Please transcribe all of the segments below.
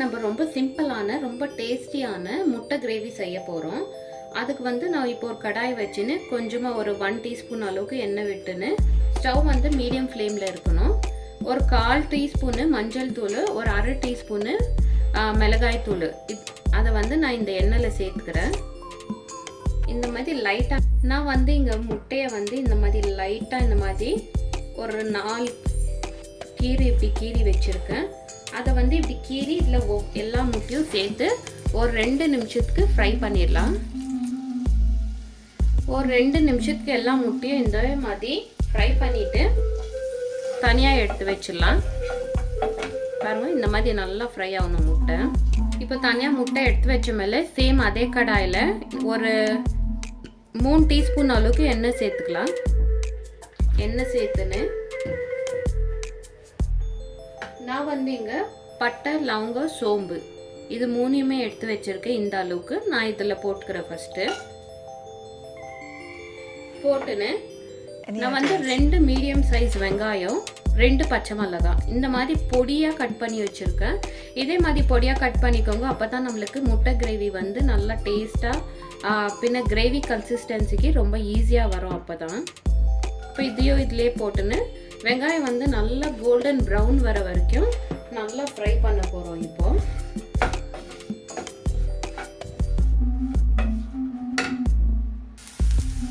நம்ம ரொம்ப சிம்பிளான ரொம்ப டேஸ்டியான முட்டை கிரேவி செய்ய போகிறோம். அதுக்கு வந்து நான் இப்போ ஒரு கடாய் வச்சுன்னு கொஞ்சமாக ஒரு 1 டீஸ்பூன் அளவுக்கு எண்ணெய் விட்டுன்னு ஸ்டவ் வந்து மீடியம் ஃப்ளேமில் இருக்கணும். ஒரு 1/4 டீஸ்பூனு மஞ்சள் தூள், ஒரு 1/2 டீஸ்பூனு மிளகாய் தூள், அதை வந்து நான் இந்த எண்ணெயில் சேர்த்துக்கிறேன். இந்த மாதிரி லைட்டாக நான் வந்து இங்கே முட்டையை வந்து இந்த மாதிரி லைட்டாக இந்த மாதிரி ஒரு 4 இப்படி கீறி வச்சுருக்கேன். அதை வந்து இப்படி கீறி இதில் எல்லா முட்டையும் சேர்த்து ஒரு 2 நிமிஷத்துக்கு ஃப்ரை பண்ணிடலாம். ஒரு 2 நிமிஷத்துக்கு எல்லா முட்டையும் இந்த மாதிரி ஃப்ரை பண்ணிவிட்டு தனியாக எடுத்து வச்சிடலாம். பாருங்கள், இந்த மாதிரி நல்லா ஃப்ரை ஆகணும் முட்டை. இப்போ தனியாக முட்டை எடுத்து வச்ச மேலே சேம் அதே கடாயில் ஒரு 3 டீஸ்பூன் அளவுக்கு எண்ணெய் சேர்த்துக்கலாம். எண்ணெய் சேர்த்துன்னு நான் வந்து இங்கே பட்டை, லவங்கம், சோம்பு இது 3யுமே எடுத்து வச்சுருக்கேன். இந்த அளவுக்கு நான் இதில் போட்டுக்கிறேன். ஃபஸ்ட்டு போட்டுன்னு நான் வந்து 2 மீடியம் சைஸ் வெங்காயம், 2 பச்சை மிளகாய் இந்த மாதிரி பொடியாக கட் பண்ணி வச்சுருக்கேன். இதே மாதிரி பொடியாக கட் பண்ணிக்கோங்க. அப்போ தான் நம்மளுக்கு முட்டை கிரேவி வந்து நல்லா டேஸ்ட்டாக பின்ன கிரேவி கன்சிஸ்டன்சிக்கு ரொம்ப ஈஸியாக வரும். அப்போ தான் இப்போ இதையும் இதிலே போட்டுன்னு வெங்காயம் வந்து நல்லா கோல்டன் ப்ரௌன் வர வரைக்கும் நல்லா ஃப்ரை பண்ண போகிறோம்.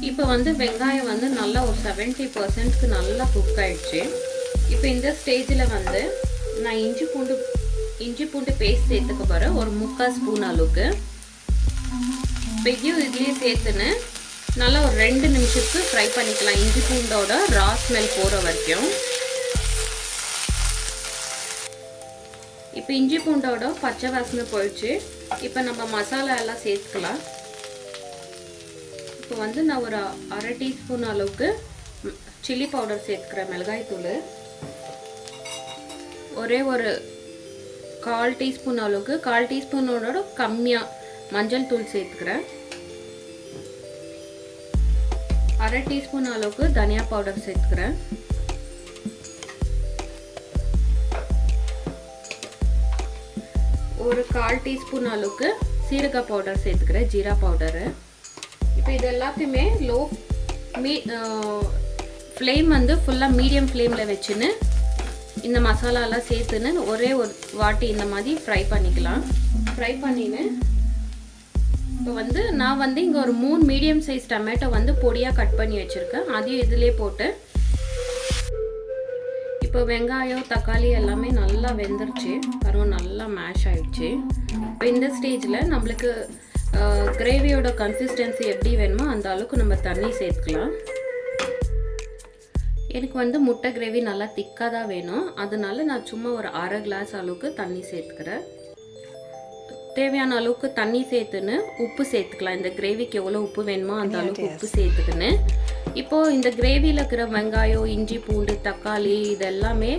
இப்போ வந்து வெங்காயம் வந்து நல்லா ஒரு 70%க்கு நல்லா குக் ஆயிடுச்சு. இப்போ இந்த ஸ்டேஜில் வந்து நான் இஞ்சி பூண்டு பேஸ்ட் சேர்த்துக்க போகிறேன். ஒரு 3/4 ஸ்பூன் அளவுக்கு இதையும் இதுலேயே சேர்த்துன்னு நல்லா ஒரு 2 நிமிஷத்துக்கு ஃப்ரை பண்ணிக்கலாம். இஞ்சி பூண்டோட ரா ஸ்மெல் போகிற வரைக்கும். இப்போ இஞ்சி பூண்டோட பச்சை வாசனை போயிடுச்சு. இப்போ நம்ம மசாலா எல்லாம் சேர்த்துக்கலாம். இப்போ வந்து நான் ஒரு 1/2 டீஸ்பூன் அளவுக்கு சில்லி பவுடர் சேர்த்துக்கிறேன், மிளகாய் தூள். ஒரே ஒரு 1/4 டீஸ்பூன் அளவுக்கு, 1/4 டீஸ்பூனோட கம்மியாக மஞ்சள் தூள் சேர்த்துக்கிறேன். 1/2 டீஸ்பூன் அளவுக்கு தனியா பவுடர் சேர்த்துக்கிறேன். ஒரு 1/4 டீஸ்பூன் அளவுக்கு சீரக பவுடர் சேர்த்துக்கிறேன், ஜீரா பவுடரு. இப்போ இது எல்லாத்தையுமே ஃப்ளேம் வந்து ஃபுல்லாக மீடியம் ஃப்ளேமில் வச்சுன்னு இந்த மசாலாலாம் சேர்த்துன்னு ஒரே ஒரு வாட்டி இந்த மாதிரி ஃப்ரை பண்ணிக்கலாம். ஃப்ரை பண்ணின்னு இப்போ வந்து நான் வந்து இங்கே ஒரு 3 மீடியம் சைஸ் டொமேட்டோ வந்து பொடியாக கட் பண்ணி வச்சுருக்கேன். அதையும் இதிலே போட்டு இப்போ வெங்காயம், தக்காளி எல்லாமே நல்லா வெந்துருச்சு. பாருங்க, நல்லா மேஷ் ஆயிடுச்சு. இப்போ இந்த ஸ்டேஜில் நம்மளுக்கு கிரேவியோட கன்சிஸ்டன்சி எப்படி வேணுமோ அந்த அளவுக்கு நம்ம தண்ணி சேர்த்துக்கலாம். எனக்கு வந்து முட்டை கிரேவி நல்லா திக்காக தான் வேணும். அதனால நான் சும்மா ஒரு 1/2 கிளாஸ் அளவுக்கு தண்ணி சேர்த்துக்கிறேன். தேவையான அளவுக்கு தண்ணி சேர்த்துன்னு உப்பு சேர்த்துக்கலாம். இந்த கிரேவிக்கு எவ்வளோ உப்பு வேணுமோ அந்த அளவுக்கு உப்பு சேர்த்துக்கின்னு இப்போது இந்த கிரேவியில் இருக்கிற வெங்காயம், இஞ்சி பூண்டு, தக்காளி இதெல்லாமே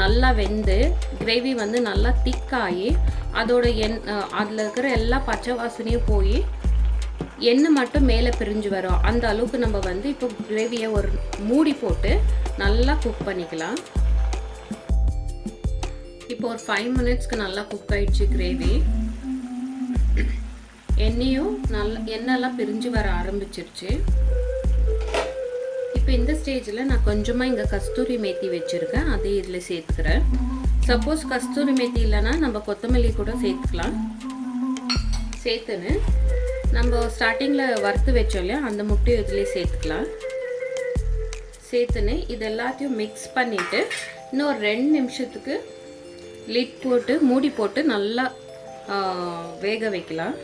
நல்லா வெந்து கிரேவி வந்து நல்லா திக்காகி அதோட அதில் இருக்கிற எல்லா பச்சை வாசனையும் போய் எண்ணெய் மட்டும் மேலே பிரிஞ்சு வரும். அந்த அளவுக்கு நம்ம வந்து இப்போ கிரேவியை ஒரு மூடி போட்டு நல்லா குக் பண்ணிக்கலாம். இப்போ ஒரு 5 மினிட்ஸ்க்கு நல்லா குக் ஆயிடுச்சு கிரேவி. எண்ணெயெல்லாம் பிரிஞ்சு வர ஆரம்பிச்சிருச்சு. இப்போ இந்த ஸ்டேஜில் நான் கொஞ்சமாக இங்கே கஸ்தூரி மேத்தி வச்சுருக்கேன், அதே இதில் சேர்த்துக்கிறேன். சப்போஸ் கஸ்தூரி மேத்தி இல்லைன்னா நம்ம கொத்தமல்லி கூட சேர்த்துக்கலாம். சேர்த்துன்னு நம்ம ஸ்டார்டிங்கில் வறுத்து வச்சோம் இல்லையா, அந்த முட்டையை இதிலே சேர்த்துக்கலாம். சேர்த்துன்னு இது எல்லாத்தையும் மிக்ஸ் பண்ணிவிட்டு இன்னும் ஒரு 2 நிமிஷத்துக்கு லிட் போட்டு மூடி போட்டு நல்லா வேக வைக்கலாம்.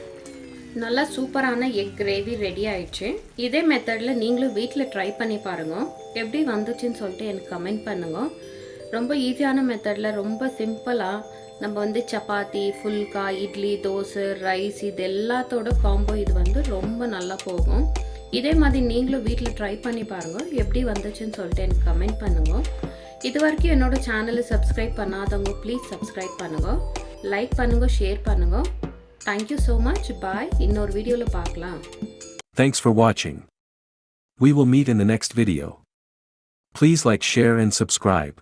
நல்லா சூப்பரான எக் கிரேவி ரெடி ஆயிடுச்சு. இதே மெத்தடில் நீங்களும் வீட்டில் ட்ரை பண்ணி பாருங்கள். எப்படி வந்துச்சுன்னு சொல்லிட்டு எனக்கு கமெண்ட் பண்ணுங்க. ரொம்ப ஈஸியான மெத்தடில் ரொம்ப சிம்பிளாக நம்ம வந்து சப்பாத்தி, ஃபுல்கா, இட்லி, தோசை, ரைஸ் இது எல்லாத்தோட காம்போ இது வந்து ரொம்ப நல்லா போகும். இதே மாதிரி நீங்களும் வீட்டில் ட்ரை பண்ணி பாருங்கள். எப்படி வந்துச்சுன்னு சொல்லிட்டு எனக்கு கமெண்ட் பண்ணுங்க. இது வரைக்கும் என்னோட சேனலை சப்ஸ்கிரைப் பண்ணாதவங்க ப்ளீஸ் சப்ஸ்கிரைப் பண்ணுங்க, லைக் பண்ணுங்க, ஷேர் பண்ணுங்க. Thank you so much. Bye. இன்னொரு வீடியோல பார்க்கலாம். Thanks for watching. We will meet in the next video. Please like, share and subscribe.